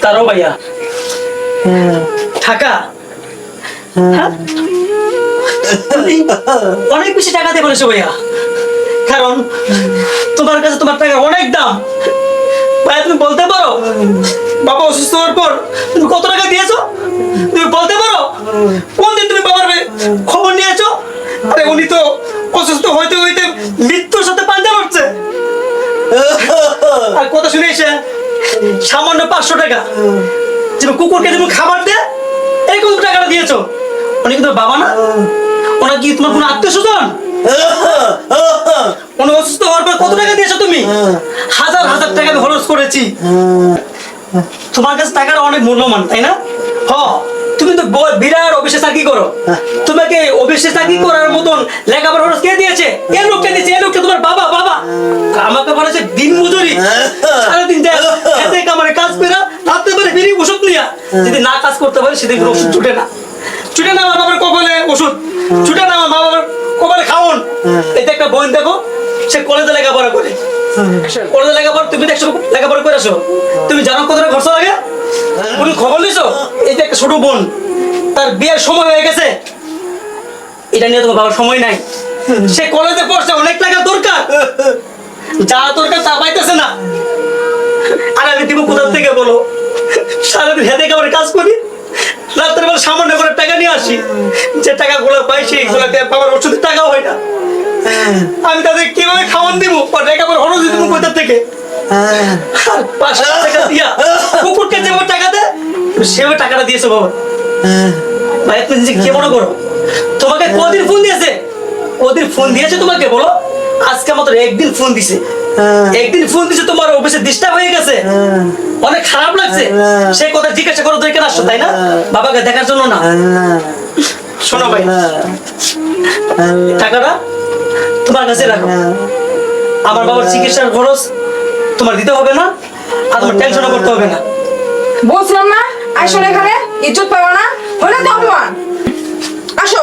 ডাক্তারও ভাইয়া টাকা হ্যাঁ? তুমি অনেক বেশি টাকা দিয়ে বলেছো ভাইয়া, কারণ তোমার কাছে তোমার টাকা অনেক দাম। ভাইয়া তুমি বলতে পারো বাবা অসুস্থ হওয়ার পর তুমি কত টাকা দিয়েছো? তুমি বলতে পারো কোন দিন তুমি বাবার খবর নিয়েছো? আরে উনি তো অসুস্থ হইতে হইতে মৃত্যুর সাথে পাঞ্জা লড়ছে। আর কথা শুনে এসে সামান্য 500 টাকা যেমন কুকুরকে যেমন খাবার দেয় এরকম টাকাটা দিয়েছো। উনি কিন্তু বাবা না, ওনার কি তোমার কোনো আত্মীয় স্বজন? উনি অসুস্থ হওয়ার পর কত টাকা দিয়েছো তুমি? হাজার হাজার টাকা আমি খরচ করেছি। তোমার কাছে টাকার অনেক মূল্যমান, তাই না? হ, তুমি তো বিরাট অফিসে চাকরি করো, তোমাকে অফিসে চাকরি করার মতন লেখাপড়া খরচ কে দিয়েছে? এই লোকটা দিয়েছে। এই লোকটা তোমার বাবা। বাবা আমাকে বলেছে দিন মজুরি, সারাদিন খেতে কামারে কাজ করে রাখতে পারে বেরিয়ে ওষুধ নিয়ে, যদি না কাজ করতে পারে সেদিন কোনো ওষুধ ছুটে না। ছুটে না আমার বাবার কপালে ওষুধ, ছুটে না আমার বাবার কপালে খাওন। এটা একটা বোন দেখো, সে কলেজে লেখাপড়া করে, কলেজে লেখাপড়া তুমি দেখছো লেখাপড়া করে আসো, তুমি জানো কত টাকা খরচ লাগে? উনি খবর নিছো? এই যে একটা ছোট বোন, তার বিয়ের সময় হয়ে গেছে, এটা নিয়ে তোমার বাবার সময় নাই। সে কলেজে পড়ছে, অনেক টাকা দরকার, যা দরকার তা পাইতেছে না। আর আমি দিব কোথা থেকে বলো? সারাদিন হেঁটে খাবার কাজ করি, রাত্রে বেলা সামান্য করে টাকা নিয়ে আসি, যে টাকা গুলো পাই সেইগুলোতে বাবার ওষুধের টাকাও হয় না। আমি তাদের কিভাবে খাওয়ান দিব? টাকা পর খরচ দিব কোথা থেকে? আর 500 টাকা দিয়া কুকুরকে যেভাবে টাকা দেয় সেভাবে টাকাটা দিয়েছো বাবা। ভাই তুমি নিজে কে মনে করো? তোমাকে কদিন ফোন দিয়েছে? কদিন ফোন দিয়েছে তোমাকে বলো? আজকে মাত্র একদিন ফোন দিছে। একদিন ফোন দিছে, তোমার অফিসে ডিস্টার্ব হয়ে গেছে, অনেক খারাপ লাগছে। সেই কথা জিজ্ঞাসা করো তুই কেন আসছো, তাই না? বাবাকে দেখার জন্য না। শোনো ভাই, টাকাটা তোমার কাছে রাখো। আমার বাবার চিকিৎসার খরচ তোমার দিতে হবে না, আর তোমার টেনশনও করতে হবে না। বলছিলাম না আসো এখানে, ইজ্জত পাবো না, হলে তো অপমান। আসো।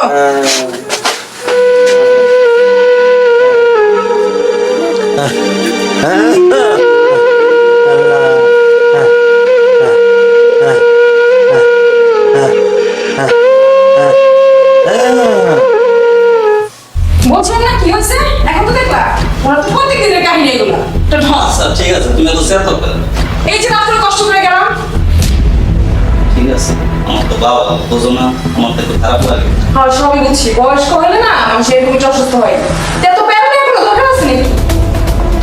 বলছিলাম না কি হয়েছে, এখন তো দেখলা ওরা তো প্রত্যেকদিনের কাহিনী এগুলো। আচ্ছা ঠিক আছে, তুমি তো শেয়ার করবে। এই যে রাত্রে কষ্ট করে গেলাম। ঠিক আছে, আমার তো বাবা বুঝো না, আমার তো একটু খারাপ লাগে। আর সবই বুঝছি, বয়স্ক হলে না মানুষ এরকমই অসুস্থ হয়। এত প্যারা কোনো দরকার আছে নাকি?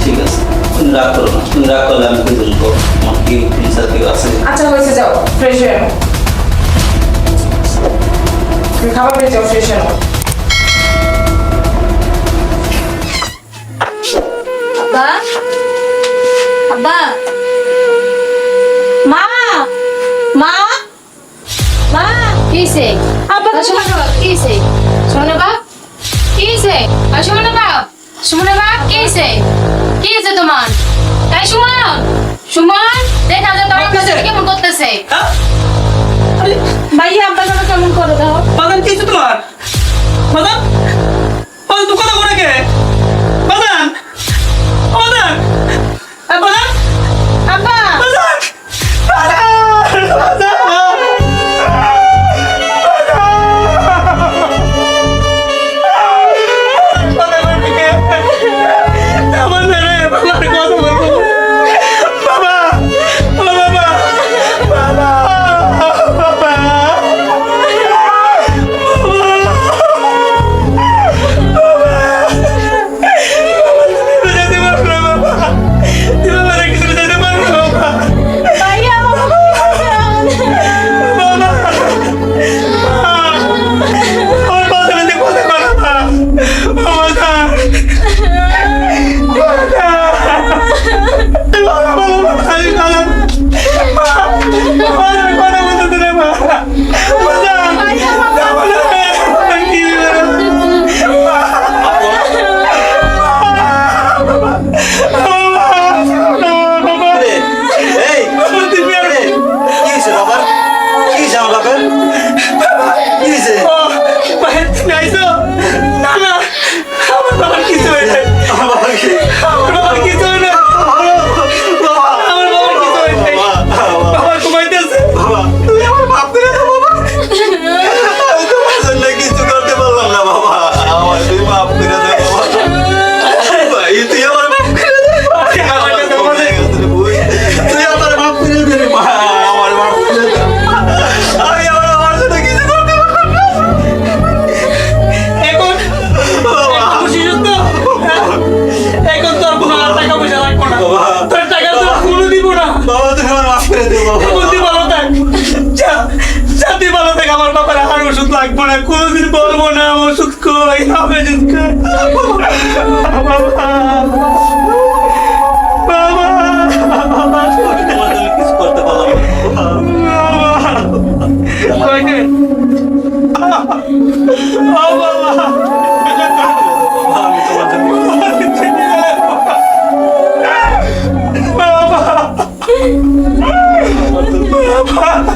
ঠিক আছে, তুমি রাগ করো না, তুমি রাগ করলে আমি কি বলবো? আমার কি প্রিন্সার কেউ আছে? আচ্ছা হয়েছে, যাও ফ্রেশ হয়ে নাও। তুমি খাবার পেয়ে যাও, ফ্রেশ হয়ে নাও। আব্বা, আব্বা, মা, মা, মা, কিসে? আব্বা শোনো বাবা, কিসে? শোনো বাবা, কিসে? শোনো বাবা, শোনো বাবা, কিসে? কিসে তোমার? তাই সুমন, সুমন, দেখা যায় তোমার কাছে কেমন করতেছে? আরে ভাইয়া আব্বা যেন কেমন করে দাও। বাদাম কিছু তোমার বাদাম বাদাম দোকান করে কে? বাদাম বাদাম বাদাম আব্বা, বাদাম বাদাম আমার মেয়ে বাবার কথা বলবো। বাবা ও বাবা না, কোনোদিন বলবো না আমার ওষুধ কই, আমি ওষুধ খাই। বাবা, বাবা, আমি তোমার জন্য কিছু করতে পারলাম না। কইকে? ও বাবা, আমি তোমার জন্য বাবা, বাবা,